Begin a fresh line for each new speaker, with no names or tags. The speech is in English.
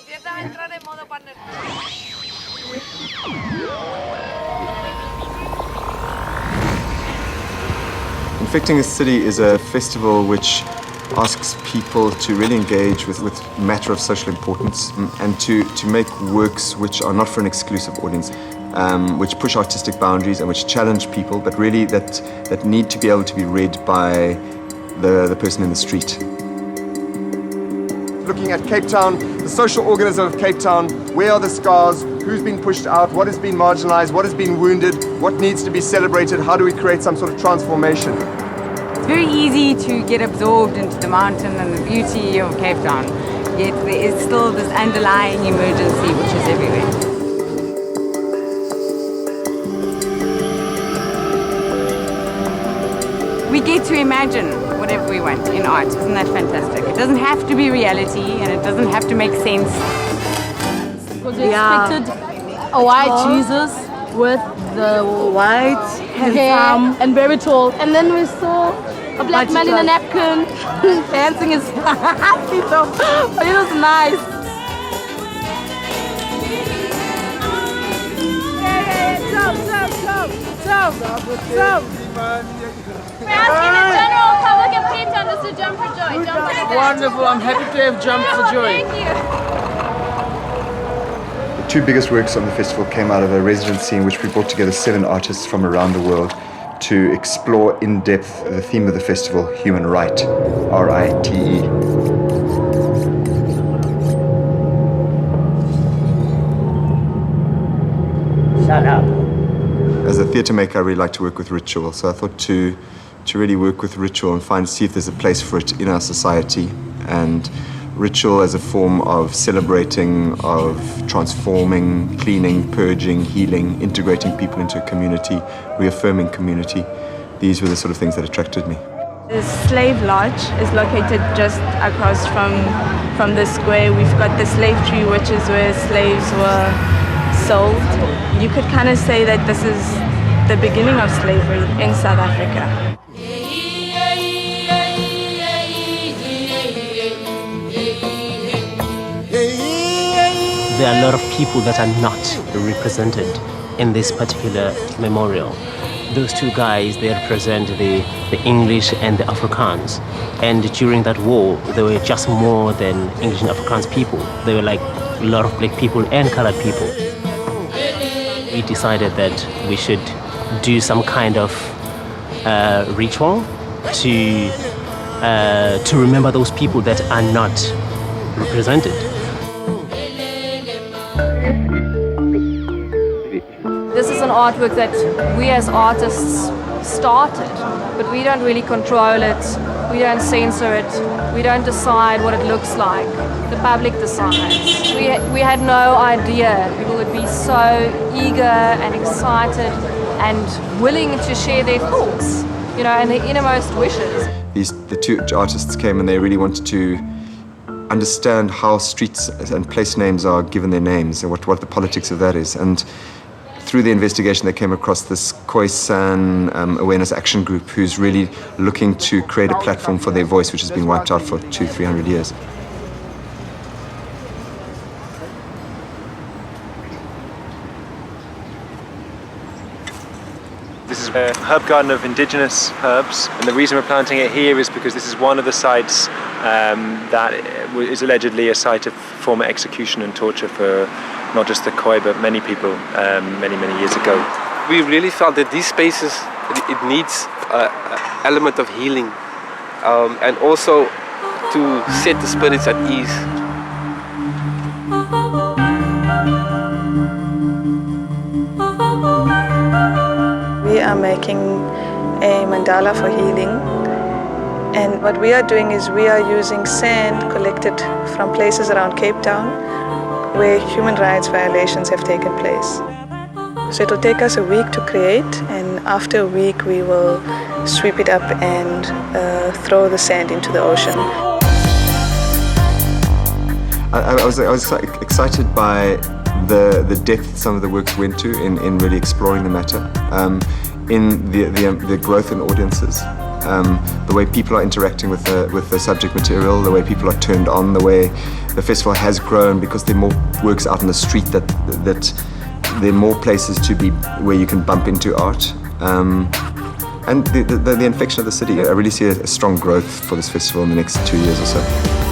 Empieza a entrar en modo partner.
Infecting the City is a festival which asks people to really engage with matter of social importance and to make works which are not for an exclusive audience, which push artistic boundaries and which challenge people, but really that need to be able to be read by the person in the street.
Looking at Cape Town, the social organism of Cape Town, where are the scars, who's been pushed out, what has been marginalized, what has been wounded, what needs to be celebrated, how do we create some sort of transformation?
It's very easy to get absorbed into the mountain and the beauty of Cape Town, yet there is still this underlying emergency which is everywhere. We get to imagine whatever we want in art. Isn't that fantastic? It doesn't have to be reality and it doesn't have to make sense.
Because we expected a white Jesus with the white hair and very tall. And then we saw a black man in a napkin dancing his feet off. But it was nice.
We're asking the general public of Cape Town just to jump for joy. Jump for joy.
Wonderful, I'm happy to have jumped for joy.
Thank you.
The two biggest works on the festival came out of a residency in which we brought together 7 artists from around the world to explore in depth the theme of the festival, human right, R-I-T-E.
Shut up.
As a theatre maker, I really like to work with ritual, so I thought to really work with ritual and see if there's a place for it in our society. And ritual as a form of celebrating, of transforming, cleaning, purging, healing, integrating people into a community, reaffirming community. These were the sort of things that attracted me.
The slave lodge is located just across from the square. We've got the slave tree, which is where slaves were sold. You could kind of say that this is the beginning of slavery in South Africa.
There are a lot of people that are not represented in this particular memorial. Those two guys, they represent the English and the Afrikaans. And during that war, there were just more than English and Afrikaans people. There were like a lot of black people and colored people. We decided that we should do some kind of ritual to remember those people that are not represented.
This is an artwork that we as artists started, but we don't really control it, we don't censor it, we don't decide what it looks like. The public decides. We had no idea people would be so eager and excited and willing to share their thoughts, you know, and their innermost wishes.
The two artists came and they really wanted to understand how streets and place names are given their names and what the politics of that is. And through the investigation, they came across this Khoisan Awareness Action Group who's really looking to create a platform for their voice, which has been wiped out for 200-300 years.
This is a herb garden of indigenous herbs, and the reason we're planting it here is because this is one of the sites that is allegedly a site of former execution and torture for not just the Khoi, but many people many years ago.
We really felt that these spaces, it needs an element of healing and also to set the spirits at ease.
We are making a mandala for healing, and what we are doing is we are using sand collected from places around Cape Town where human rights violations have taken place. So it will take us a week to create, and after a week we will sweep it up and throw the sand into the ocean.
I was excited by the depth some of the works went to in really exploring the matter, in the growth in audiences, the way people are interacting with the subject material, the way people are turned on, the way the festival has grown because there are more works out in the street, that there are more places to be where you can bump into art. And the infection of the city. I really see a strong growth for this festival in the next 2 years or so.